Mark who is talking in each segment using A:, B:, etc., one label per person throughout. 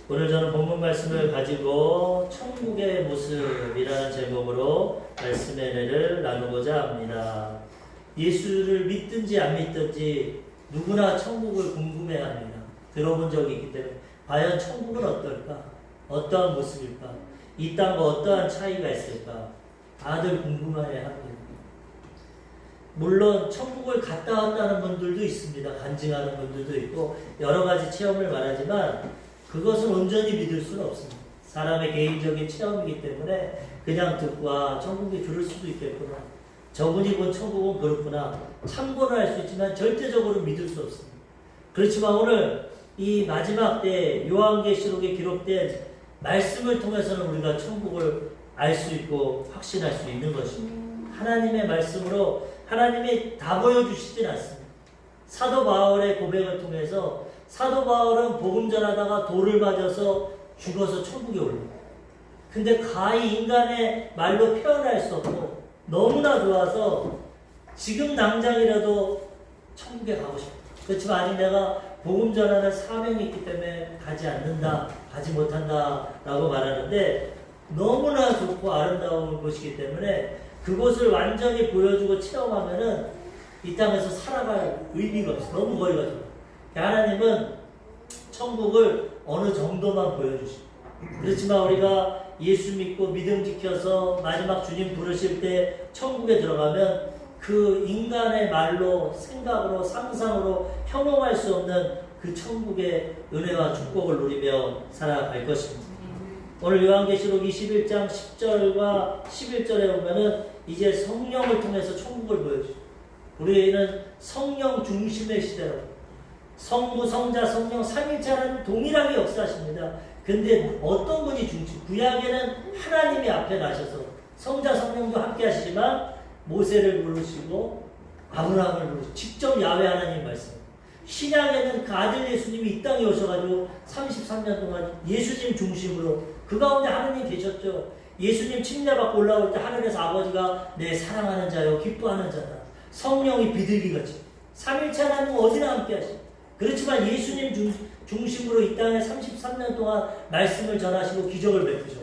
A: 오늘 저는 본문 말씀을 가지고 천국의 모습이라는 제목으로 말씀의 은혜를 나누고자 합니다. 예수를 믿든지 안 믿든지 누구나 천국을 궁금해합니다. 들어본 적이 있기 때문에 과연 천국은 어떨까? 어떠한 모습일까? 이 땅과 어떠한 차이가 있을까? 다들 궁금해합니다. 물론 천국을 갔다 왔다는 분들도 있습니다. 간증하는 분들도 있고 여러 가지 체험을 말하지만 그것은 온전히 믿을 수는 없습니다. 사람의 개인적인 체험이기 때문에 그냥 듣고 천국이 그럴 수도 있겠구나. 저분이 본 천국은 그렇구나. 참고는 할 수 있지만 절대적으로 믿을 수 없습니다. 그렇지만 오늘 이 마지막 때 요한계시록에 기록된 말씀을 통해서는 우리가 천국을 알 수 있고 확신할 수 있는 것입니다. 하나님의 말씀으로 하나님이 다 보여주시진 않습니다. 사도 바울의 고백을 통해서 사도 바울은 복음 전하다가 돌을 맞아서 죽어서 천국에 올립니다. 근데 가히 인간의 말로 표현할 수 없고 너무나 좋아서 지금 당장이라도 천국에 가고 싶다. 그렇지만 아직 내가 복음 전하는 사명이 있기 때문에 가지 않는다, 가지 못한다 라고 말하는데 너무나 좋고 아름다운 곳이기 때문에 그곳을 완전히 보여주고 체험하면은 이 땅에서 살아갈 의미가 없어. 너무 거리가 좁아. 하나님은 천국을 어느 정도만 보여주십니다. 그렇지만 우리가 예수 믿고 믿음 지켜서 마지막 주님 부르실 때 천국에 들어가면 그 인간의 말로 생각으로 상상으로 형용할 수 없는 그 천국의 은혜와 축복을 누리며 살아갈 것입니다. 오늘 요한계시록 21장 10절과 11절에 보면은 이제 성령을 통해서 천국을 보여줍니다. 우리는 성령 중심의 시대로 성부, 성자, 성령, 삼위일체는 동일하게 역사하십니다. 근데 어떤 분이 중심? 구약에는 하나님이 앞에 나셔서 성자, 성령도 함께 하시지만 모세를 부르시고 아브라함을 부르시고 직접 야훼 하나님 말씀. 신약에는 그 아들 예수님이 이 땅에 오셔가지고 33년 동안 예수님 중심으로 그 가운데 하나님 계셨죠. 예수님 침례받고 올라올 때 하늘에서 아버지가 내 사랑하는 자요 기뻐하는 자다. 성령이 비둘기같이 삼일체 하나님은 어디나 함께 하시고 그렇지만 예수님 중심으로 이 땅에 33년 동안 말씀을 전하시고 기적을 베푸죠.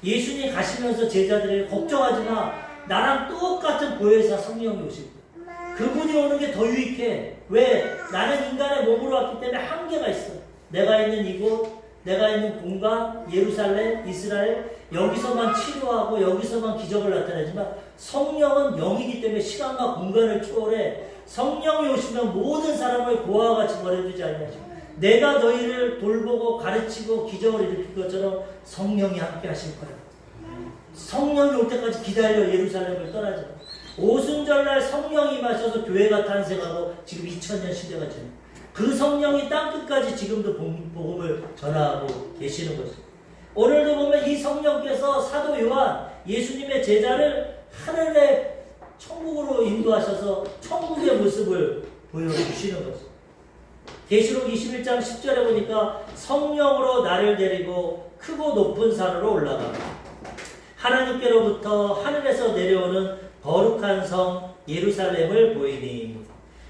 A: 예수님 가시면서 제자들이 걱정하지 마. 나랑 똑같은 보혜사 성령이 오실 거야. 그분이 오는 게 더 유익해. 왜? 나는 인간의 몸으로 왔기 때문에 한계가 있어. 내가 있는 이곳, 내가 있는 공간, 예루살렘, 이스라엘 여기서만 치료하고 여기서만 기적을 나타내지만 성령은 영이기 때문에 시간과 공간을 초월해. 성령이 오시면 모든 사람을 고아와 같이 버려두지 않냐시고 내가 너희를 돌보고 가르치고 기적을 일으킬 것처럼 성령이 함께 하실 거야. 성령이 올 때까지 기다려. 예루살렘을 떠나지 마. 오순절날 성령이 임하셔서 교회가 탄생하고 지금 2000년 시대가 지금 그 성령이 땅끝까지 지금도 복음을 전하고 계시는 것입니다. 오늘도 보면 이 성령께서 사도 요한 예수님의 제자를 하늘의 천국으로 인도하셔서 천국의 모습을 보여주시는 것입니다. 계시록 21장 10절에 보니까 성령으로 나를 데리고 크고 높은 산으로 올라가 하나님께로부터 하늘에서 내려오는 거룩한 성 예루살렘을 보이니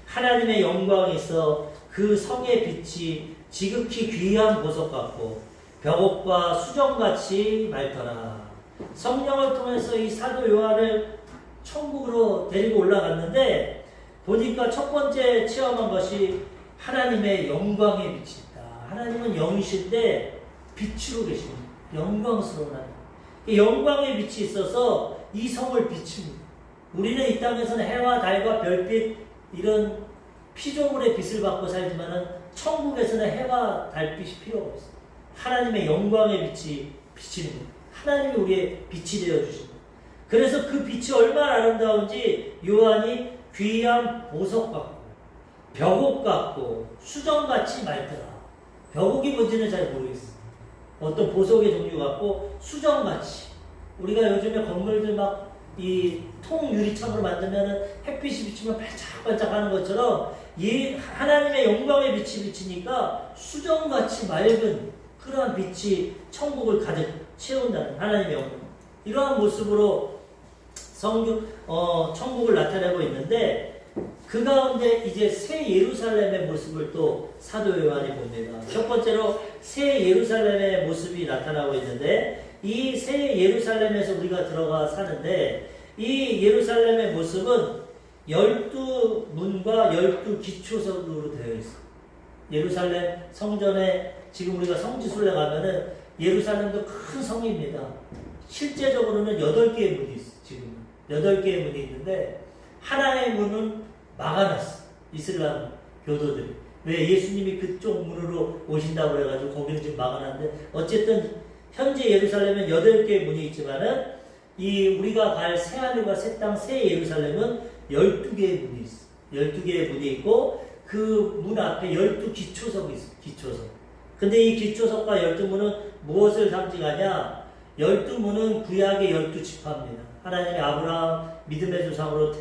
A: 하나님의 영광이 있어 그 성의 빛이 지극히 귀한 보석 같고 벽옥과 수정같이 맑더라. 성령을 통해서 이 사도 요한을 천국으로 데리고 올라갔는데 보니까 첫 번째 체험한 것이 하나님의 영광의 빛이 있다. 하나님은 영이신데 빛으로 계십니다. 영광스러운 하나님. 이 영광의 빛이 있어서 이 성을 비춥니다. 우리는 이 땅에서는 해와 달과 별빛 이런 피조물의 빛을 받고 살지만은 천국에서는 해와 달빛이 필요가 없어요. 하나님의 영광의 빛이 비치는 거예요. 하나님이 우리의 빛이 되어주십니다. 그래서 그 빛이 얼마나 아름다운지 요한이 귀한 보석 같고 벽옥 같고 수정같이 맑더라. 벽옥이 뭔지는 잘 모르겠어요. 어떤 보석의 종류 같고 수정같이. 우리가 요즘에 건물들 막 이 통 유리창으로 만들면 햇빛이 비치면 반짝반짝 하는 것처럼 이 하나님의 영광의 빛이 비치니까 수정같이 맑은 그러한 빛이 천국을 가득 채운다는 하나님의 영광. 이러한 모습으로 천국을 나타내고 있는데 그 가운데 이제 새 예루살렘의 모습을 또 사도 요한이 봅니다. 첫 번째로 새 예루살렘의 모습이 나타나고 있는데 이 새 예루살렘에서 우리가 들어가 사는데 이 예루살렘의 모습은 12문과 12기초석으로 되어 있어요. 예루살렘 성전에 지금 우리가 성지순례 가면은 예루살렘도 큰 성입니다. 실제적으로는 8개의 문이 있어요. 지금은 8개의 문이 있는데 하나의 문은 막아놨어. 이슬람 교도들이. 왜 예수님이 그쪽 문으로 오신다고 해가지고 거기는 지금 막아놨는데 어쨌든 현재 예루살렘은 8개의 문이 있지만은 이 우리가 갈 새하늘과 새 땅 새 예루살렘은 12개의 문이 있어. 12개의 문이 있고 그 문 앞에 12기초석이 있어. 기초석. 근데 이 기초석과 12문은 무엇을 상징하냐? 12문은 구약의 12지파입니다. 하나님이 아브라함 믿음의 조상으로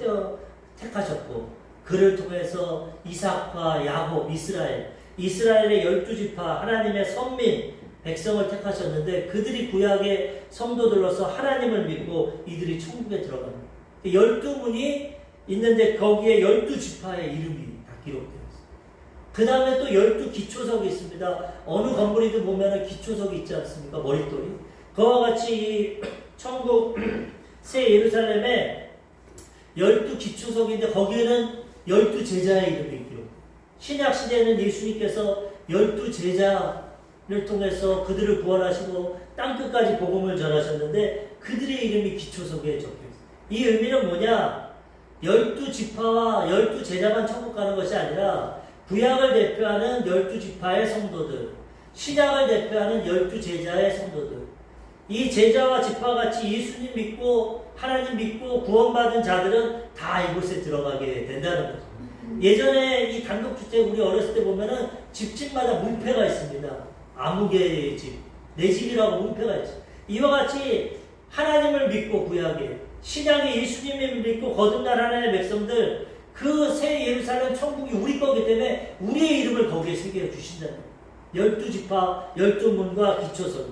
A: 택하셨고 그를 통해서 이삭과 야곱, 이스라엘의 12지파 하나님의 선민 백성을 택하셨는데 그들이 구약의 성도들로서 하나님을 믿고 이들이 천국에 들어갑니다. 12문이 있는데 거기에 12지파의 이름이 다 기록되어 있습니다. 그 다음에 또 12기초석이 있습니다. 어느 건물이든 보면 기초석이 있지 않습니까? 머릿돌이. 그와 같이 이 천국 새 예루살렘에 12기초석인데 거기에는 12제자의 이름이 기록. 신약시대에는 예수님께서 12제자를 통해서 그들을 구원하시고 땅끝까지 복음을 전하셨는데 그들의 이름이 기초석에 적혀있어요. 이 의미는 뭐냐? 12지파와 12제자만 천국 가는 것이 아니라 구약을 대표하는 12지파의 성도들, 신약을 대표하는 12제자의 성도들, 이 제자와 지파같이 예수님 믿고 하나님 믿고 구원받은 자들은 다 이곳에 들어가게 된다는 거죠. 예전에 이 단독주택 우리 어렸을 때 보면은 집집마다 문패가 있습니다. 아무개의 집, 내 집이라고 문패가 있죠. 이와 같이 하나님을 믿고 구약에 신약의 예수님을 믿고 거듭난 하나님의 백성들 그 새 예루살렘 천국이 우리 거기 때문에 우리의 이름을 거기에 새겨 주신다는 거예요. 12지파 12문과 기초석.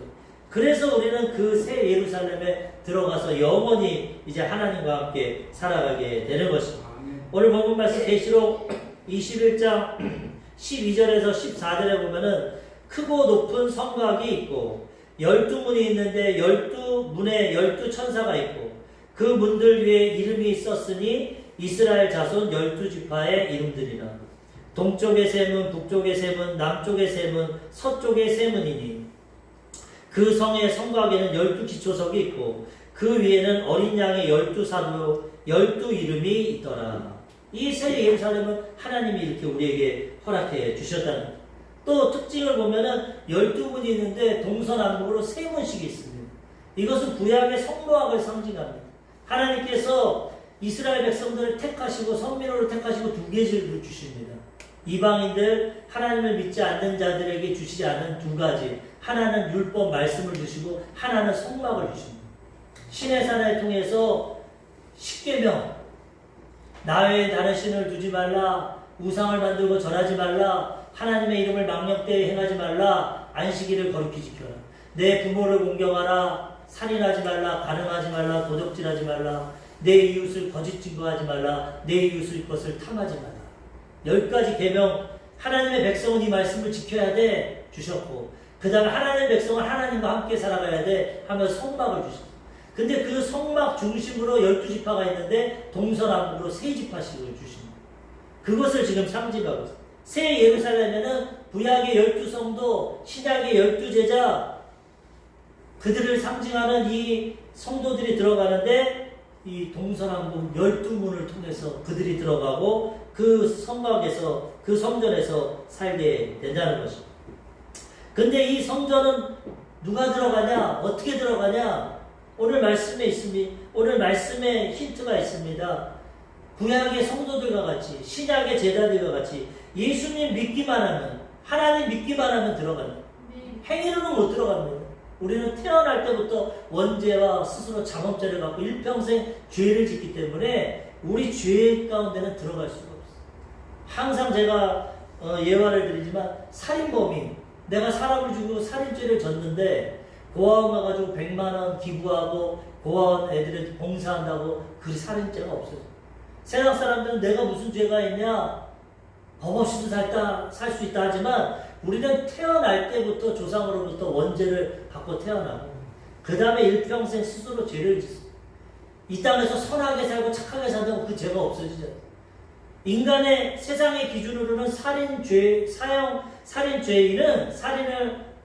A: 그래서 우리는 그 새 예루살렘에 들어가서 영원히 이제 하나님과 함께 살아가게 되는 것입니다. 오늘 본문 말씀 계시록 21장 12절에서 14절에 보면은 크고 높은 성곽이 있고 12문이 있는데 12문에 12천사가 있고 그 문들 위에 이름이 썼으니 이스라엘 자손 12지파의 이름들이라. 동쪽의 세 문, 북쪽의 세 문, 남쪽의 세 문, 서쪽의 세 문이니 그 성의 성곽에는 12기초석이 있고 그 위에는 어린 양의 12사도 12이름이 있더라. 이 새 예루살렘은 하나님이 이렇게 우리에게 허락해 주셨다는 거예요. 또 특징을 보면은 12문이 있는데 동서남북으로 세 문씩이 있습니다. 이것은 구약의 성노학을 상징합니다. 하나님께서 이스라엘 백성들을 택하시고 선민으로 택하시고 두 계시를 주십니다. 이방인들 하나님을 믿지 않는 자들에게 주시지 않은 두 가지. 하나는 율법 말씀을 주시고 하나는 성막을 주십니다. 시내산을 통해서 십계명 나 외에 다른 신을 두지 말라, 우상을 만들고 절하지 말라, 하나님의 이름을 망령되이 행하지 말라, 안식일을 거룩히 지켜라. 내 부모를 공경하라, 살인하지 말라, 간음하지 말라, 도적질하지 말라, 내 이웃을 거짓 증거하지 말라, 내 이웃의 것을 탐하지 말라. 10가지 계명 하나님의 백성은 이 말씀을 지켜야 돼 주셨고 그 다음에 하나님의 백성은 하나님과 함께 살아가야 돼 하면서 성막을 주셨어요. 근데 그 성막 중심으로 12지파가 있는데 동서남북으로 세 지파씩을 주십니다. 그것을 지금 상징하고 있어요. 새 예루살렘에는 구약의 12성도, 신약의 12제자 그들을 상징하는 이 성도들이 들어가는데 이 동서남북 12문을 통해서 그들이 들어가고 그 성곽에서 그 성전에서 살게 된다는 것입니다. 근데 이 성전은 누가 들어가냐? 어떻게 들어가냐? 오늘 말씀에 있습니다. 오늘 말씀에 힌트가 있습니다. 구약의 성도들과 같이 신약의 제자들과 같이 예수님 믿기만 하면 하나님 믿기만 하면 들어갑니다. 행위로는 못 들어갑니다. 우리는 태어날 때부터 원죄와 스스로 잠언죄를 갖고 일평생 죄를 짓기 때문에 우리 죄 가운데는 들어갈 수가 없어요. 항상 제가 예화를 드리지만 살인범이 내가 사람을 죽이고 살인죄를 졌는데 고아원 가가지고 100만 원 기부하고 고아원 애들한테 봉사한다고 그 살인죄가 없어요. 세상 사람들은 내가 무슨 죄가 있냐? 법 없이도 살 수 있다 하지만 우리는 태어날 때부터 조상으로부터 원죄를 받고 태어나고 그 다음에 일평생 스스로 죄를 짓습니다. 이 땅에서 선하게 살고 착하게 산다고 그 죄가 없어지죠. 인간의 세상의 기준으로는 살인을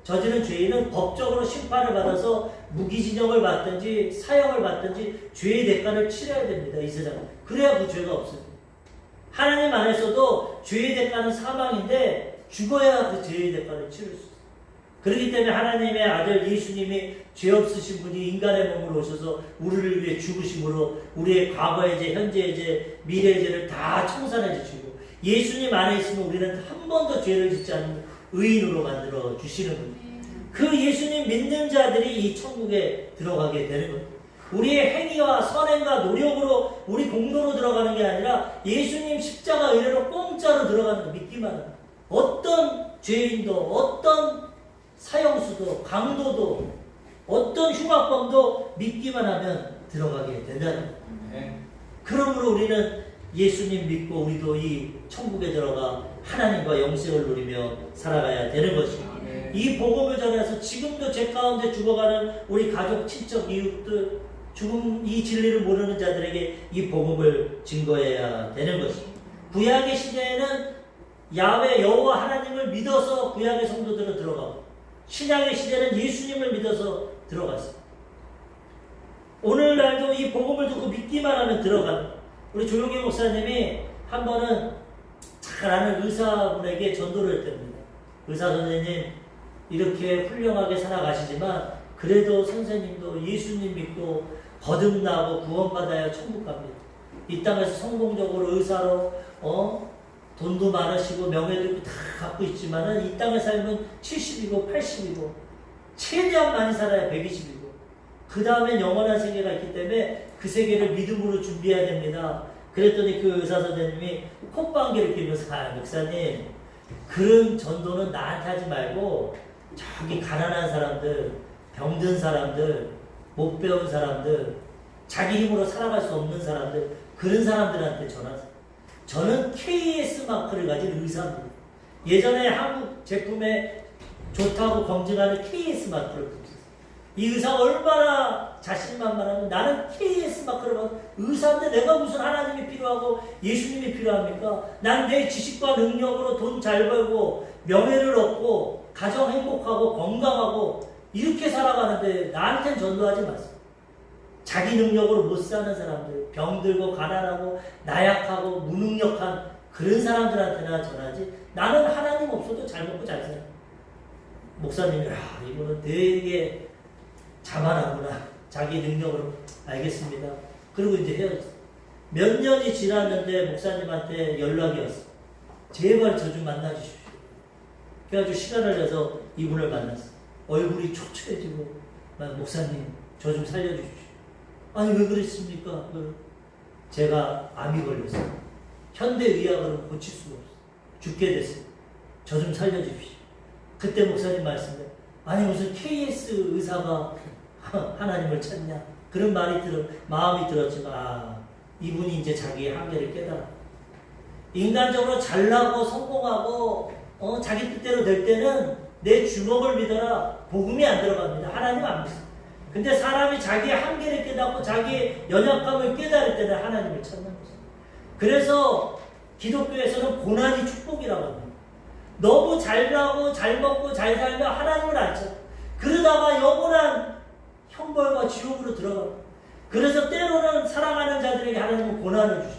A: 저지른 죄인은 법적으로 심판을 받아서 무기징역을 받든지 사형을 받든지 죄의 대가를 치러야 됩니다. 이 세상은. 그래야 그 죄가 없어집니다. 하나님 안에서도 죄의 대가는 사망인데 죽어야 그 죄의 대가를 치를 수 있어요. 그렇기 때문에 하나님의 아들 예수님이 죄 없으신 분이 인간의 몸으로 오셔서 우리를 위해 죽으심으로 우리의 과거의 죄, 현재의 죄, 미래의 죄를 다 청산해 주시고 예수님 안에 있으면 우리는 한 번도 죄를 짓지 않는 의인으로 만들어 주시는 거예요. 그 예수님 믿는 자들이 이 천국에 들어가게 되는 거예요. 우리의 행위와 선행과 노력으로 우리 공로로 들어가는 게 아니라 예수님 십자가 의뢰로 공짜로 들어가는 거 믿기만 합니다. 어떤 죄인도 어떤 사형수도 강도도 어떤 흉악범도 믿기만 하면 들어가게 된다는 거예요. 그러므로 우리는 예수님 믿고 우리도 이 천국에 들어가 하나님과 영생을 누리며 살아가야 되는 것입니다. 이 복음을 전해서 지금도 죄 가운데 죽어가는 우리 가족, 친척, 이웃들 죽음 이 진리를 모르는 자들에게 이 복음을 증거해야 되는 것입니다. 구약의 시대에는 야훼 여호와 하나님을 믿어서 구약의 성도들은 들어가고 신약의 시대는 예수님을 믿어서 들어갔습니다. 오늘날도 이 복음을 듣고 믿기만 하면 들어가는 우리 조용기 목사님이 한 번은 잘 아는 의사분에게 전도를 했답니다. 의사 선생님 이렇게 훌륭하게 살아가시지만 그래도 선생님도 예수님 믿고 거듭나고 구원받아야 천국 갑니다. 이 땅에서 성공적으로 의사로 돈도 많으시고 명예도 있고 다 갖고 있지만은 이 땅에 살면 70이고 80이고 최대한 많이 살아야 120이고 그 다음엔 영원한 세계가 있기 때문에 그 세계를 믿음으로 준비해야 됩니다. 그랬더니 그 의사 선생님이 콧방귀를 뀌면서 목사님 그런 전도는 나한테 하지 말고 저기 가난한 사람들, 병든 사람들, 못 배운 사람들, 자기 힘으로 살아갈 수 없는 사람들 그런 사람들한테 전하세요. 저는 KS 마크를 가진 의사입니다. 예전에 한국 제품에 좋다고 검증하는 KS 마크를 붙였어요. 이 의사가 얼마나 자신만만하면 나는 KS 마크를 받고 의사인데 내가 무슨 하나님이 필요하고 예수님이 필요합니까? 난 내 지식과 능력으로 돈 잘 벌고 명예를 얻고 가정 행복하고 건강하고 이렇게 살아가는데 나한테는 전도하지 마세요. 자기 능력으로 못 사는 사람들, 병들고 가난하고 나약하고 무능력한 그런 사람들한테나 전하지 나는 하나님 없어도 잘 먹고 잘 살아. 목사님이 이거는 되게 자만하구나. 자기 능력으로 알겠습니다. 그리고 이제 헤어졌어. 몇 년이 지났는데 목사님한테 연락이 왔어. 제발 저 좀 만나주십시오. 그래가지고 시간을 내서 이분을 만났어. 얼굴이 초췌해지고 목사님 저 좀 살려주십시오. 아니 왜 그랬습니까? 제가 암이 걸렸어요. 현대의학으로 고칠 수가 없어요. 죽게 됐어요. 저 좀 살려주십시오. 그때 목사님 말씀에 아니 무슨 KS 의사가 하나님을 찾냐 그런 마음이 들었지만 이분이 이제 자기의 한계를 깨달아. 인간적으로 잘나고 성공하고 자기 뜻대로 될 때는 내 주먹을 믿어라. 복음이 안 들어갑니다. 하나님 안 믿어. 근데 사람이 자기의 한계를 깨닫고 자기의 연약감을 깨달을 때는 하나님을 찾는 거죠. 그래서 기독교에서는 고난이 축복이라고 합니다. 너무 잘나고 잘 먹고 잘 살면 하나님을 안 찾아. 그러다가 영원한 형벌과 지옥으로 들어가. 그래서 때로는 사랑하는 자들에게 하나님은 고난을 주셔.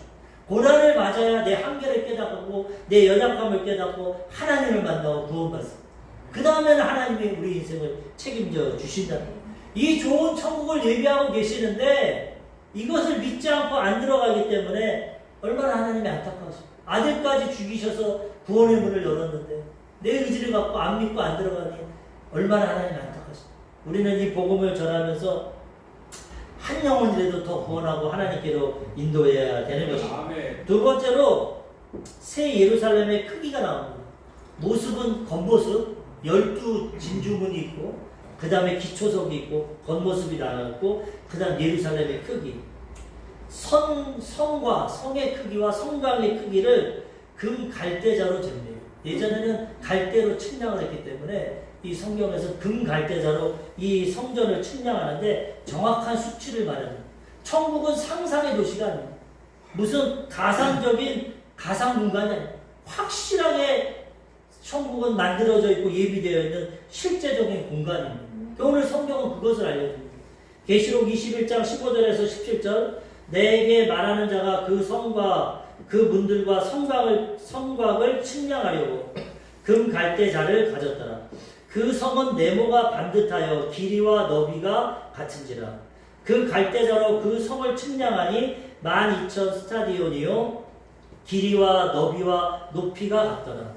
A: 고난을 맞아야 내 한계를 깨닫고 내 연약감을 깨닫고 하나님을 만나고 구원받습니다. 그 다음에는 하나님이 우리 인생을 책임져 주신다는 거예요. 이 좋은 천국을 예비하고 계시는데 이것을 믿지 않고 안 들어가기 때문에 얼마나 하나님이 안타까우십니까? 아들까지 죽이셔서 구원의 문을 열었는데 내 의지를 갖고 안 믿고 안 들어가니 얼마나 하나님이 안타까우십니까? 우리는 이 복음을 전하면서 한 영혼이라도 더 구원하고 하나님께로 인도해야 되는 것입니다. 두 번째로 새 예루살렘의 크기가 나옵니다. 모습은 겉모습 12진주문이 있고 그 다음에 기초석이 있고 겉모습이 나왔고 그 다음 예루살렘의 크기. 성과 성의 크기와 성곽의 크기를 금 갈대자로 잽니다. 예전에는 갈대로 측량을 했기 때문에 이 성경에서 금 갈대자로 이 성전을 측량하는데 정확한 수치를 말합니다. 천국은 상상의 도시가 아닙니다. 무슨 가상적인 가상 공간이 아니에요. 확실하게 천국은 만들어져 있고 예비되어 있는 실제적인 공간입니다. 오늘 성경은 그것을 알려줍니다. 계시록 21장 15절에서 17절 내게 말하는 자가 그 성과 그 문들과 성곽을 측량하려고 금 갈대자를 가졌더라. 그 성은 네모가 반듯하여 길이와 너비가 같은지라. 그 갈대자로 그 성을 측량하니 12,000 스타디온이요 길이와 너비와 높이가 같더라.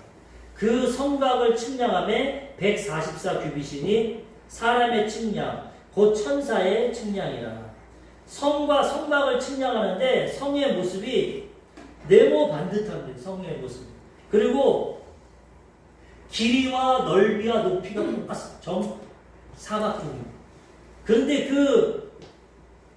A: 그 성곽을 측량함에 144 규빗이니 사람의 측량 곧 천사의 측량이라. 성과 성곽을 측량하는데 성의 모습이 네모 반듯합니다. 성의 모습. 그리고 길이와 넓이와 높이가 사각형입니다. 그런데 그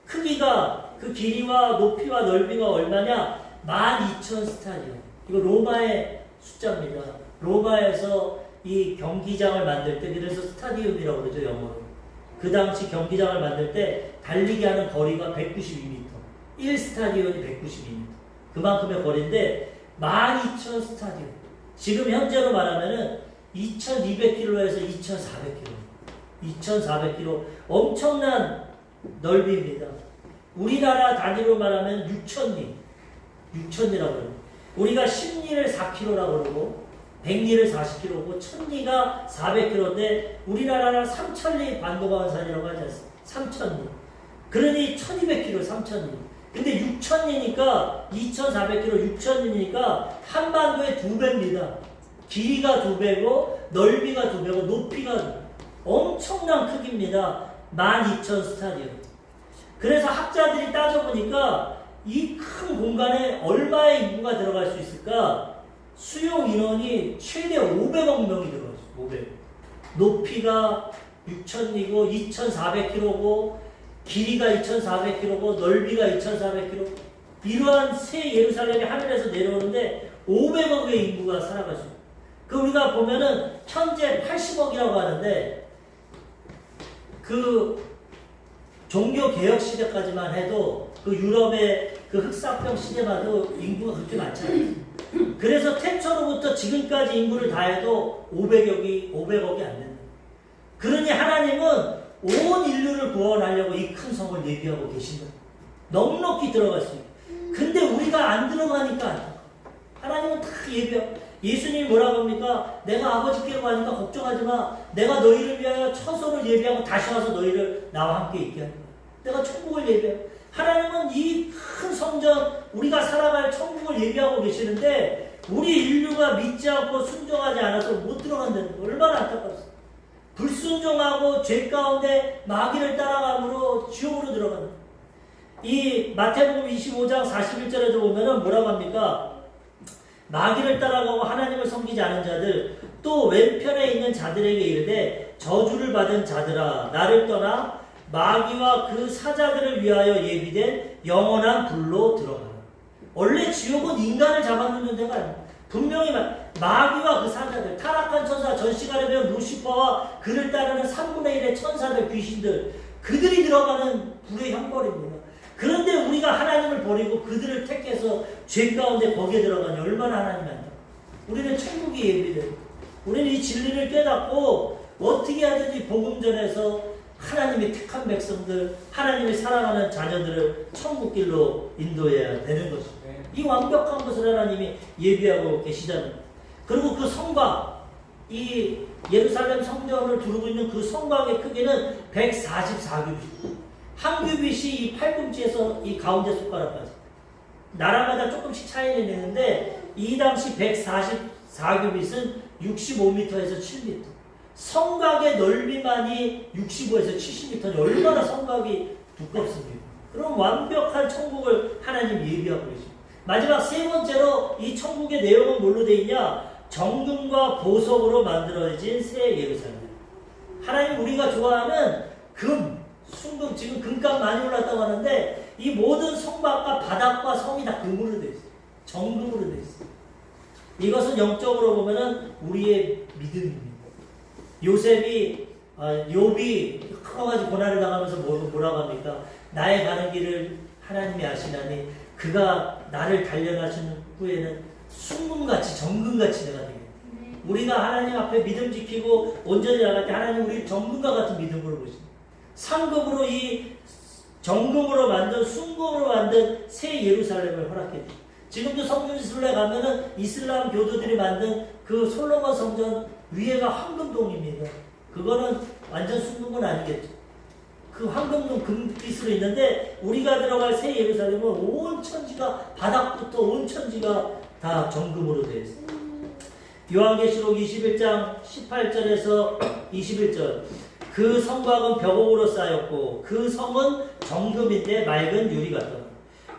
A: 크기가 그 길이와 높이와 넓이가 얼마냐? 12,000 스타디온. 이거 로마의 숫자입니다. 로마에서 이 경기장을 만들 때 그래서 스타디움이라고 그러죠, 영어로. 그 당시 경기장을 만들 때 달리기 하는 거리가 192m. 1스타디온이 192m. 그만큼의 거리인데 12,000 스타디온. 지금 현재로 말하면은 2,200km에서 2,400km. 2,400km. 엄청난 넓이입니다. 우리나라 단위로 말하면 6,000리. 6,000리라고 그래요. 우리가 10리를 4km라고 그러고 100리를 40km고 1000리가 400km인데 우리나라는 3,000리 반도광산이라고 하지 않습니까? 3,000리. 그러니 1200km, 3,000리. 근데 6,000리니까 2,400km, 6,000리니까 한반도의 2배입니다. 길이가 2배고 넓이가 2배고 높이가 엄청난 크기입니다. 12,000 스타디온. 그래서 학자들이 따져보니까 이 큰 공간에 얼마의 인구가 들어갈 수 있을까? 수용 인원이 최대 500억 명이 들어갈 수 있어요. 500. 높이가 6,000이고 2,400km고 길이가 2,400km고 넓이가 2,400km. 이러한 새 예루살렘이 하늘에서 내려오는데 500억의 인구가 살아갈 수 있어요. 그 우리가 보면은 현재 80억이라고 하는데 그 종교 개혁 시대까지만 해도 그 유럽의 그 흑사병 시대마도 인구가 그렇게 많지 않아요. 그래서 태초로부터 지금까지 인구를 다 해도 500억이 안 된다. 그러니 하나님은 온 인류를 구원하려고 이 큰 성을 예비하고 계신다. 넉넉히 들어갈 수 있고. 근데 우리가 안 들어가니까 안타까워. 하나님은 다 예비하고. 예수님이 뭐라고 합니까? 내가 아버지께로 가니까 걱정하지 마. 내가 너희를 위하여 처소를 예비하고 다시 와서 너희를 나와 함께 있게 하는 거야. 내가 천국을 예비하고. 하나님은 이 큰 성전, 우리가 살아갈 천국을 예비하고 계시는데 우리 인류가 믿지 않고 순종하지 않아서 못 들어간다는 거 얼마나 안타깝습니까? 불순종하고 죄 가운데 마귀를 따라감으로 지옥으로 들어간다. 이 마태복음 25장 41절에도 보면은 뭐라고 합니까? 마귀를 따라가고 하나님을 섬기지 않은 자들 또 왼편에 있는 자들에게 이르되 저주를 받은 자들아 나를 떠나 마귀와 그 사자들을 위하여 예비된 영원한 불로 들어가라. 원래 지옥은 인간을 잡아놓는 데가 아닙니다. 분명히 마귀와 그 사자들, 타락한 천사, 전 시간에 배운 루시퍼와 그를 따르는 3분의 1의 천사들, 귀신들, 그들이 들어가는 불의 형벌입니다. 그런데 우리가 하나님을 버리고 그들을 택해서 죄 가운데 거기에 들어가니 얼마나 하나님이 안다. 우리는 천국이 예비돼요. 우리는 이 진리를 깨닫고 어떻게 하든지 복음 전해서 하나님의 택한 백성들, 하나님이 사랑하는 자녀들을 천국길로 인도해야 되는 것입니다. 이 완벽한 것을 하나님이 예비하고 계시잖아요. 그리고 그 성곽, 이 예루살렘 성전을 두르고 있는 그 성곽의 크기는 144규빗. 한 규빗이 이 팔꿈치에서 이 가운데 손가락까지. 나라마다 조금씩 차이는 있는데 이 당시 144규빗은 65m에서 7m. 성곽의 넓이만이 65에서 70m니 얼마나 성곽이 두껍습니까? 그럼 완벽한 천국을 하나님 예비하고 계십니다. 마지막 세 번째로 이 천국의 내용은 뭘로 되어 있냐? 정금과 보석으로 만들어진 새 예루살렘. 하나님 우리가 좋아하는 금, 순금, 지금 금값 많이 올랐다고 하는데 이 모든 성막과 바닥과 성이 다 금으로 되어 있어요. 정금으로 되어 있어요. 이것은 영적으로 보면은 우리의 믿음입니다. 요셉이 욥이 여러 가지 고난을 당하면서 뭐라고 합니까? 나의 가는 길을 하나님이 아시나니 그가 나를 단련하신 후에는 순금같이 정금같이 내가 되겠다. 우리가 하나님 앞에 믿음 지키고 온전히 나갈 때 하나님 우리 정금과 같은 믿음으로 보십니다. 상급으로 이 정금으로 만든 순금으로 만든 새 예루살렘을 허락해 주십니다. 지금도 성전시설에 가면은 이슬람 교도들이 만든 그 솔로몬 성전 위에가 황금동입니다. 그거는 완전 순금은 아니겠죠. 그 황금동 금빛으로 있는데 우리가 들어갈 새 예루살렘은 온 천지가 바닥부터 온 천지가 다 정금으로 되어 있습니다. 요한계시록 21장 18절에서 21절 그 성곽은 벽옥으로 쌓였고 그 성은 정금인데 맑은 유리 같더라.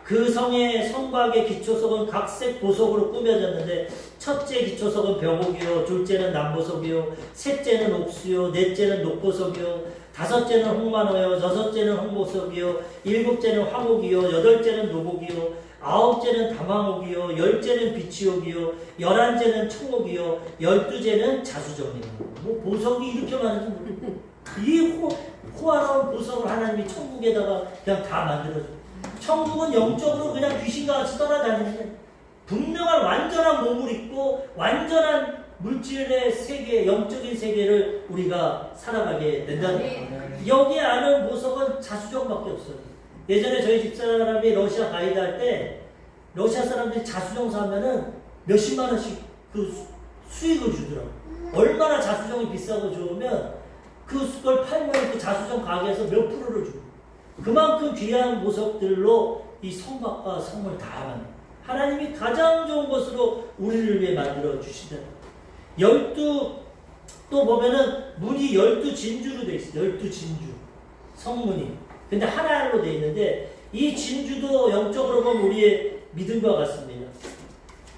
A: 그 성의 성곽의 기초석은 각색 보석으로 꾸며졌는데 첫째 기초석은 벽옥이요 둘째는 남보석이요 셋째는 옥수요 넷째는 녹보석이요 다섯째는 홍만호요 여섯째는 홍보석이요 일곱째는 화목이요 여덟째는 노복이요 아홉째는 담황옥이요 열째는 비치옥이요 열한째는 청옥이요 열두째는 자수정이요. 뭐 보석이 이렇게 많은지 모르겠어요. 이 호화로운 보석을 하나님이 천국에다가 그냥 다 만들어줘요. 천국은 영적으로 그냥 귀신과 같이 떠나다니는 분명한 완전한 몸을 입고 완전한 물질의 세계, 영적인 세계를 우리가 살아가게 된다는 거예요. 여기 아는 보석은 자수정밖에 없어요. 예전에 저희 집사람이 러시아 가이드 할 때 러시아 사람들이 자수정 사면은 몇십만 원씩 그 수익을 주더라고요. 얼마나 자수정이 비싸고 좋으면 그걸 팔면 그 자수정 가게에서 몇 프로를 주고 그만큼 귀한 보석들로 이 성곽과 성을 다 만든 하나님이 가장 좋은 것으로 우리를 위해 만들어 주시다. 또 보면은 문이 12진주로 되어 있어요. 12진주 성문이. 근데 하나로 되어 있는데 이 진주도 영적으로 보면 우리의 믿음과 같습니다.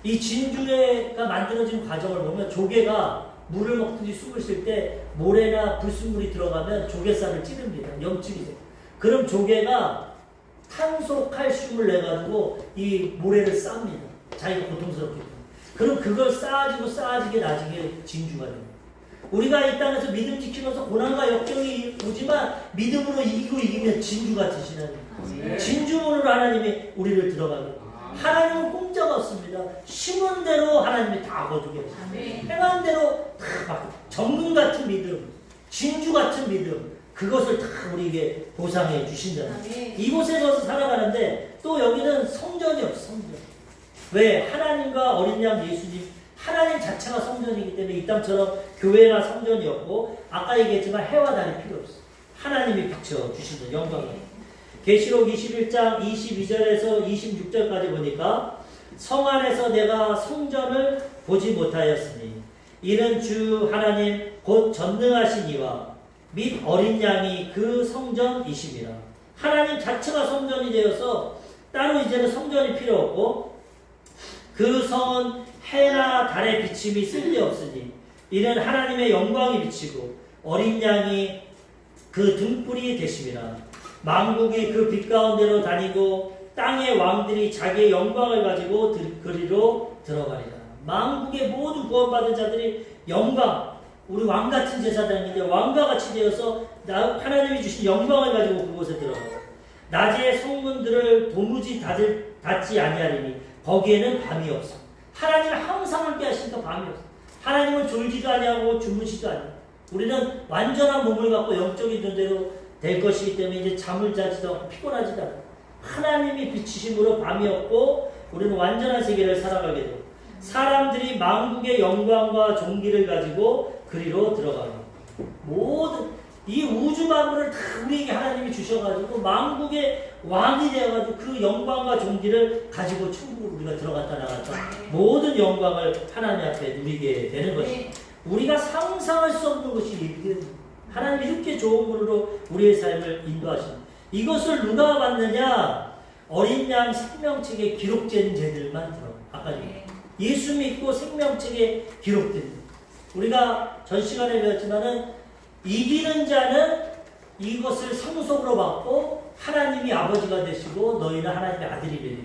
A: 이 진주가 만들어진 과정을 보면 조개가 물을 먹든지 숨을 쉴 때 모래나 불순물이 들어가면 조개살을 찌릅니다. 염증이 돼요. 그럼 조개가 탄소 칼슘을 내가지고 이 모래를 쌉니다. 자기가 고통스럽기 때문에. 그럼 그걸 쌓아지게 나중에 진주가 됩니다. 우리가 이 땅에서 믿음 지키면서 고난과 역경이 오지만 믿음으로 이기면 진주가 되시는 진주문으로 하나님이 우리를 들어가게 됩니다. 하나님은 공짜가 없습니다. 심은 대로 하나님이 다 거두게 하십니다. 행한 대로 다 정금 같은 믿음, 진주 같은 믿음 그것을 다 우리에게 보상해 주신다는 거예요. 이곳에 가서 살아가는데 또 여기는 성전이 없어. 성전. 왜? 하나님과 어린 양 예수님 하나님 자체가 성전이기 때문에 이 땅처럼 교회나 성전이 없고 아까 얘기했지만 해와 달이 필요 없어. 하나님이 비춰주신다. 영광을. 계시록 21장 22절에서 26절까지 보니까 성 안에서 내가 성전을 보지 못하였으니 이는 주 하나님 곧 전능하신 이와 및 어린 양이 그 성전이심이라. 하나님 자체가 성전이 되어서 따로 이제는 성전이 필요 없고 그 성은 해나 달의 비침이 쓸데없으니 이는 하나님의 영광이 비치고 어린 양이 그 등불이 되심이라. 만국이 그 빛 가운데로 다니고 땅의 왕들이 자기의 영광을 가지고 그리로 들어가리라. 만국의 모든 구원받은 자들이 영광, 우리 왕같은 제사장인데 왕과같이 되어서 하나님이 주신 영광을 가지고 그곳에 들어가요. 낮에 성문들을 도무지 닫지 아니하리니 거기에는 밤이 없어. 하나님은 항상 함께 하시니까 밤이 없어. 하나님은 졸지도 아니하고 주무시도 아니하고 우리는 완전한 몸을 갖고 영적인 존재로 될 것이기 때문에 이제 잠을 자지도 않고 피곤하지도 않고 하나님이 비치심으로 밤이 없고 우리는 완전한 세계를 살아가게 되고 사람들이 만국의 영광과 존귀를 가지고 그리로 들어가요. 모든 이 우주 만물을 다 우리에게 하나님이 주셔가지고 만국의 왕이 되어가지고 그 영광과 존귀를 가지고 천국으로 우리가 들어갔다 나갔다 모든 영광을 하나님 앞에 누리게 되는 것입니다. 우리가 상상할 수 없는 것이 이렇게 하나님이 이렇게 좋은 분으로 우리의 삶을 인도하십니다. 이것을 누가 받느냐? 어린 양 생명책에 기록된 자들만 들어. 아까 예수 믿고 생명책에 기록된. 우리가 전 시간에 배웠지만은 이기는 자는 이것을 상속으로 받고 하나님이 아버지가 되시고 너희는 하나님의 아들이 되리라.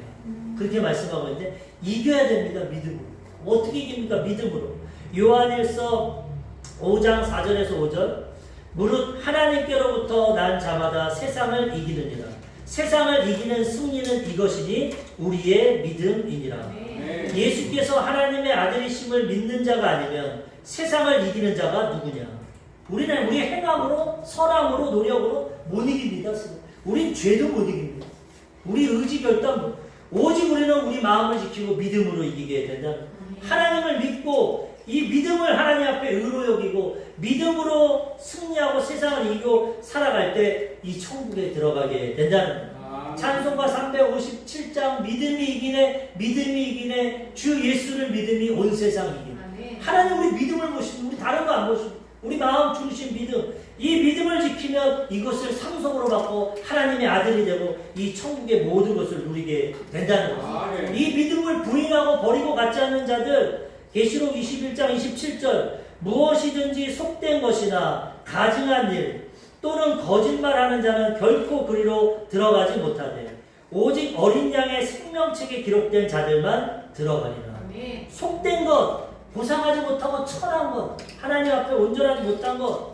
A: 그렇게 말씀하고 있는데 이겨야 됩니다. 믿음으로. 어떻게 이깁니까? 믿음으로. 요한일서 5장 4절에서 5절 무릇 하나님께로부터 난 자마다 세상을 이기느니라. 세상을 이기는 승리는 이것이니 우리의 믿음이니라. 예수께서 하나님의 아들이심을 믿는 자가 아니면 세상을 이기는 자가 누구냐? 우리는 우리 행함으로 선함으로 노력으로 못 이깁니다. 우린 죄도 못 이깁니다. 우리 의지 결단 오직 우리는 우리 마음을 지키고 믿음으로 이기게 된다. 하나님을 믿고 이 믿음을 하나님 앞에 의로 여기고 믿음으로 승리하고 세상을 이기고 살아갈 때 이 천국에 들어가게 된다는 거예요. 찬송가 357장 믿음이 이기네 주 예수를 믿음이 온 세상 이기네. 하나님 우리 믿음을 보시고 우리 다른 거 안 보시고 우리 마음 중심 믿음 이 믿음을 지키면 이것을 상속으로 받고 하나님의 아들이 되고 이 천국의 모든 것을 누리게 된다는 거예요. 이 믿음을 부인하고 버리고 갖지 않는 자들 계시록 21장 27절 무엇이든지 속된 것이나 가증한 일 또는 거짓말하는 자는 결코 그리로 들어가지 못하되 오직 어린 양의 생명책에 기록된 자들만 들어가리라. 속된 것, 보상하지 못하고 천한 것, 하나님 앞에 온전하지 못한 것,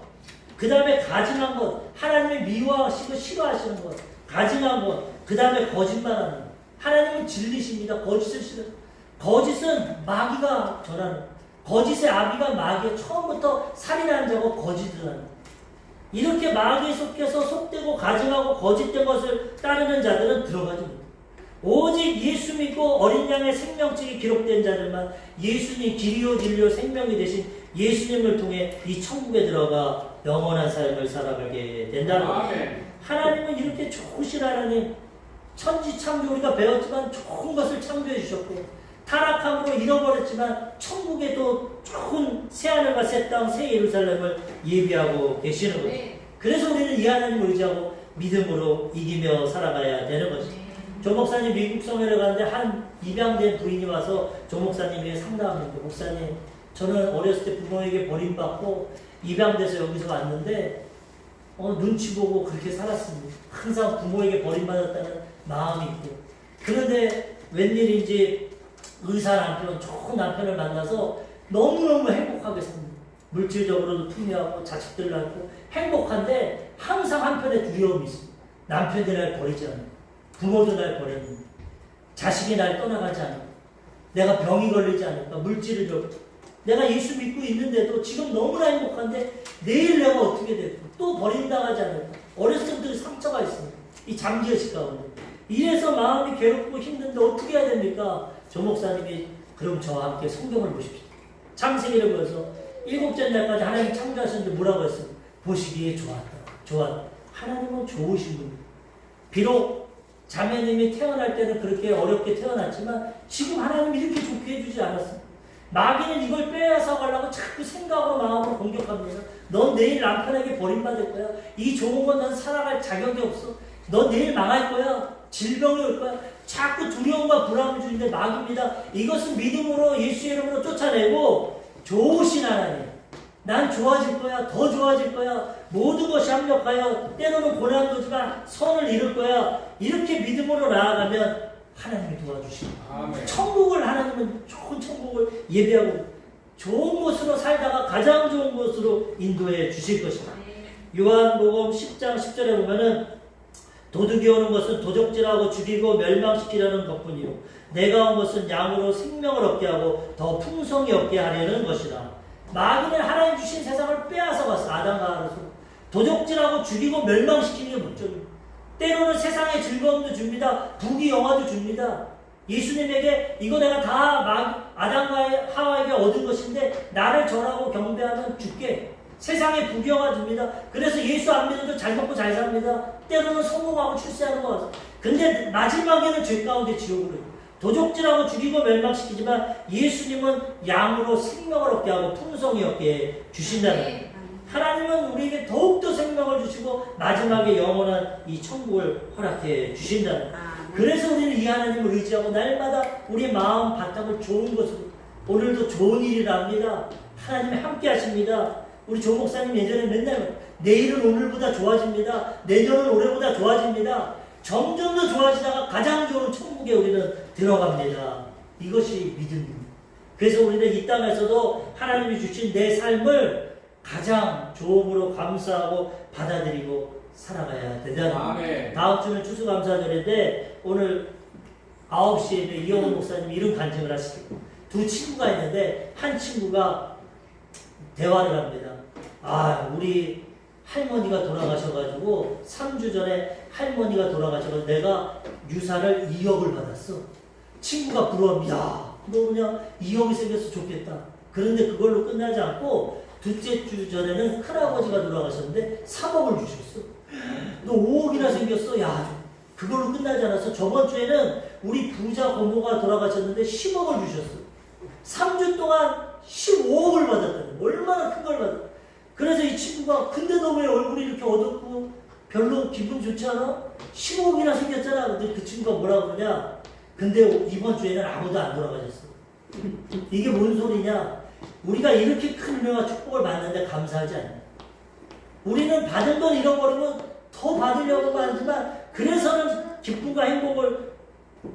A: 그 다음에 가증한 것, 하나님을 미워하시고 싫어하시는 것, 가증한 것, 그 다음에 거짓말하는 것. 하나님은 진리십니다. 거짓을 싫어. 거짓은 마귀가 전하는 거짓의 아비가 마귀의 처음부터 살인하는 자고 거짓을 하는 이렇게 마귀에 속해서 속되고 가증하고 거짓된 것을 따르는 자들은 들어가지 못해요. 오직 예수 믿고 어린 양의 생명책이 기록된 자들만 예수님 길이요 진리요 생명이 되신 예수님을 통해 이 천국에 들어가 영원한 삶을 살아가게 된다는 거예요. 하나님은 이렇게 좋으신 하나님 천지창조 우리가 배웠지만 좋은 것을 창조해 주셨고 타락함으로 잃어버렸지만 천국에도 좋은 새하늘과 새 땅, 새 예루살렘을 예비하고 계시는 거죠. 그래서 우리는 이 하나님을 의지하고 믿음으로 이기며 살아가야 되는 거죠. 조 목사님 미국 성회를 가는데 한 입양된 부인이 와서 조 목사님에게 상담합니다. 목사님, 저는 어렸을 때 부모에게 버림받고 입양돼서 여기서 왔는데 눈치 보고 그렇게 살았습니다. 항상 부모에게 버림받았다는 마음이 있고 그런데 웬일인지 의사 남편, 좋은 남편을 만나서 너무너무 행복하게 삽니다. 물질적으로도 풍요하고 자식들 낳고 행복한데 항상 한편에 두려움이 있습니다. 남편이 날 버리지 않고 부모도 날 버렸는데 자식이 날 떠나가지 않고 내가 병이 걸리지 않을까 물질을 줘 내가 예수 믿고 있는데도 지금 너무나 행복한데 내일 내가 어떻게 될까 또 버림당하지 않을까 어렸을 때부터 상처가 있습니다. 이 잠재의식 가운데 이래서 마음이 괴롭고 힘든데 어떻게 해야 됩니까? 조 목사님이 그럼 저와 함께 성경을 보십시오. 창세기를 보여서 7째 날까지 하나님 창조하셨는데 뭐라고 했어요? 보시기에 좋았다. 하나님은 좋으신 분입니다. 비록 자매님이 태어날 때는 그렇게 어렵게 태어났지만 지금 하나님이 이렇게 좋게 해주지 않았어요. 마귀는 이걸 빼앗아 가려고 자꾸 생각으로 마음으로 공격합니다. 넌 내일 남편에게 버림받을 거야. 이 좋은 건 넌 살아갈 자격이 없어. 넌 내일 망할 거야. 질병이 올 거야. 자꾸 두려움과 불안을 주는데 마귀입니다. 이것은 믿음으로 예수의 이름으로 쫓아내고 좋으신 하나님. 난 좋아질 거야. 더 좋아질 거야. 모든 것이 합력하여 때로는 고난도지만 선을 이룰 거야. 이렇게 믿음으로 나아가면 하나님이 도와주십니다. 천국을 하나님은 좋은 천국을 예배하고 좋은 곳으로 살다가 가장 좋은 곳으로 인도해 주실 것입니다. 요한복음 10장 10절에 보면은 도둑이 오는 것은 도적질하고 죽이고 멸망시키려는 것뿐이요 내가 온 것은 양으로 생명을 얻게 하고 더 풍성히 얻게 하려는 것이라. 마귀는 하나님 주신 세상을 빼앗아 갔어. 아담과 하와로 도적질하고 죽이고 멸망시키는 게 목적입니다. 때로는 세상의 즐거움도 줍니다. 부귀영화도 줍니다. 예수님에게 이거 내가 다 아담과 하와에게 얻은 것인데 나를 절하고 경배하면 죽게. 세상에 부귀영화 줍니다. 그래서 예수 안 믿어도 잘 먹고 잘 삽니다. 때로는 성공하고 출세하는 것 같아요. 근데 마지막에는 죄 가운데 지옥으로 도적질하고 죽이고 멸망시키지만 예수님은 양으로 생명을 얻게 하고 풍성히 얻게 주신다는 거예요. 하나님은 우리에게 더욱더 생명을 주시고 마지막에 영원한 이 천국을 허락해 주신다는 거예요. 그래서 우리는 이 하나님을 의지하고 날마다 우리 마음 바탕을 좋은 것으로 오늘도 좋은 일이라 합니다. 하나님이 함께 하십니다. 우리 조 목사님 예전에 맨날 내일은 오늘보다 좋아집니다. 내년은 올해보다 좋아집니다. 점점 더 좋아지다가 가장 좋은 천국에 우리는 들어갑니다. 이것이 믿음입니다. 그래서 우리는 이 땅에서도 하나님이 주신 내 삶을 가장 좋음으로 감사하고 받아들이고 살아가야 된다는 겁니다. 다음 주는 추수감사절인데 오늘 9시에 이영훈 목사님이 이런 간증을 하시고 두 친구가 있는데 한 친구가 대화를 합니다. 우리 할머니가 돌아가셔가지고 3주 전에 할머니가 돌아가셔가지고 내가 유산을 2억을 받았어. 친구가 부러워합니다. 너 그냥 2억이 생겨서 좋겠다. 그런데 그걸로 끝나지 않고 둘째 주 전에는 큰아버지가 돌아가셨는데 3억을 주셨어. 너 5억이나 생겼어. 야, 그걸로 끝나지 않아서 저번 주에는 우리 부자 고모가 돌아가셨는데 10억을 주셨어. 3주 동안 15억을 받았다는 거야. 얼마나 큰 걸 받았어. 그래서 이 친구가 근데 너 왜 얼굴이 이렇게 어둡고 별로 기분 좋지 않아? 15억이나 생겼잖아. 근데 그 친구가 뭐라고 그러냐? 근데 이번 주에는 아무도 안 돌아가셨어. 이게 뭔 소리냐? 우리가 이렇게 큰 은혜와 축복을 받는데 감사하지 않냐? 우리는 받은 건 잃어버리면 더 받으려고 하지만 그래서는 기쁨과 행복을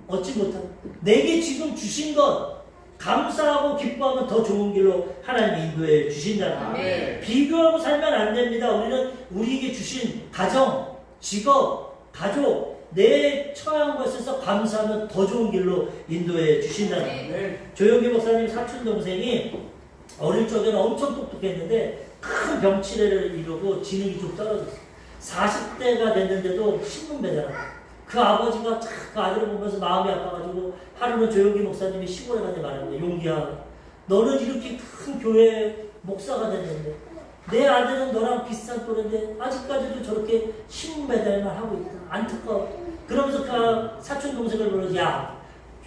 A: 얻지 못한다. 내게 지금 주신 것 감사하고 기뻐하면 더 좋은 길로 하나님이 인도해 주신다는 거예요. 비교하고 살면 안 됩니다. 우리는 우리에게 주신 가정, 직업, 가족, 내 처한 것에서 감사하면 더 좋은 길로 인도해 주신다는 거예요. 조용기 목사님 사촌 동생이 어릴 적에는 엄청 똑똑했는데 큰 병치레를 이루고 지능이 좀 떨어졌어요. 40대가 됐는데도 신문 배달하고 그 아버지가 그 아들을 보면서 마음이 아파가지고 하루는 조용기 목사님이 시골에 가서 말합니다. 용기야, 너는 이렇게 큰 교회 목사가 됐는데 내 아들은 너랑 비슷한 또래인데 아직까지도 저렇게 신문 배달만 하고 있다. 안타까워. 그러면서 그 사촌 동생을 불러서 야,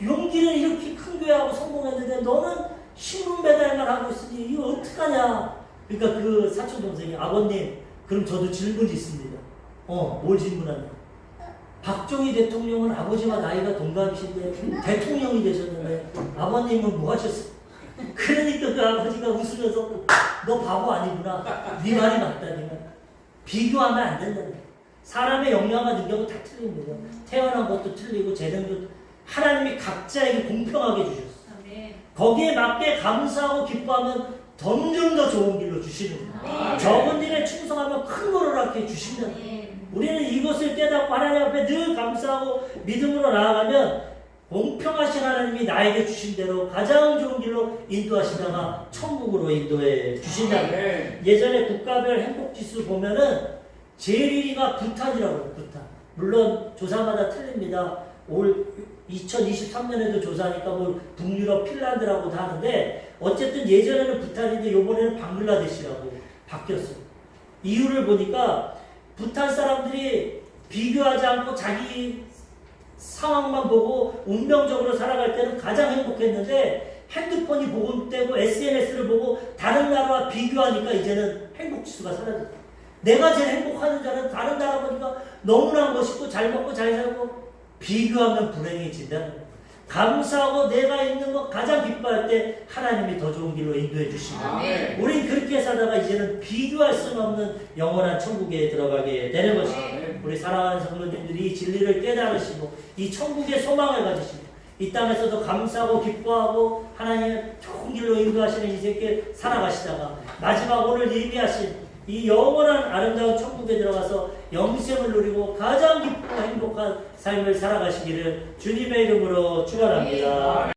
A: 용기는 이렇게 큰 교회하고 성공했는데 너는 신문 배달만 하고 있으니 이거 어떡하냐. 그러니까 그 사촌 동생이 아버님, 그럼 저도 질문이 있습니다. 뭘 질문하냐? 박정희 대통령은 아버지와 나이가 동갑이신데 대통령이 되셨는데 아버님은 뭐 하셨어요? 그러니까 그 아버지가 웃으면서 너 바보 아니구나. 네 말이 맞다. 네 말. 비교하면 안 된다는 거야. 사람의 역량과 능력은 다 틀립니다. 태어난 것도 틀리고 재능도 하나님이 각자에게 공평하게 주셨어. 거기에 맞게 감사하고 기뻐하면 점점 더 좋은 길로 주시는 거예요. 적은 일에 충성하면 큰 거를 얻게 주신다는 거예요. 우리는 이것을 깨닫고 하나님 앞에 늘 감사하고 믿음으로 나아가면 공평하신 하나님이 나에게 주신 대로 가장 좋은 길로 인도하시다가 천국으로 인도해 주신다는 거예요. 예전에 국가별 행복지수 보면은 제일 1위가 부탄이라고 해요. 부탄. 물론 조사마다 틀립니다. 올 2023년에도 조사하니까 뭐 북유럽 핀란드라고 다 하는데 어쨌든 예전에는 부탄인데 요번에는 방글라데시라고 바뀌었어요. 이유를 보니까 부탄 사람들이 비교하지 않고 자기 상황만 보고 운명적으로 살아갈 때는 가장 행복했는데 핸드폰이 보급되고 SNS를 보고 다른 나라와 비교하니까 이제는 행복지수가 사라졌다. 내가 제일 행복하는 자는 다른 나라 보니까 너무나 멋있고 잘 먹고 잘 살고 비교하면 불행해진다는 거예요. 감사하고 내가 있는 것 가장 기뻐할 때 하나님이 더 좋은 길로 인도해 주시다. 우린 그렇게 살다가 이제는 비교할 수는 없는 영원한 천국에 들어가게 되는 것이에요. 우리 사랑하는 성도님들이 이 진리를 깨달으시고 이 천국의 소망을 가지시고 이 땅에서도 감사하고 기뻐하고 하나님의 좋은 길로 인도하시는 이 세계 살아가시다가 마지막 오늘 예비하신 이 영원한 아름다운 천국에 들어가서 영생을 누리고 가장 기쁘고 행복한 삶을 살아가시기를 주님의 이름으로 축원합니다.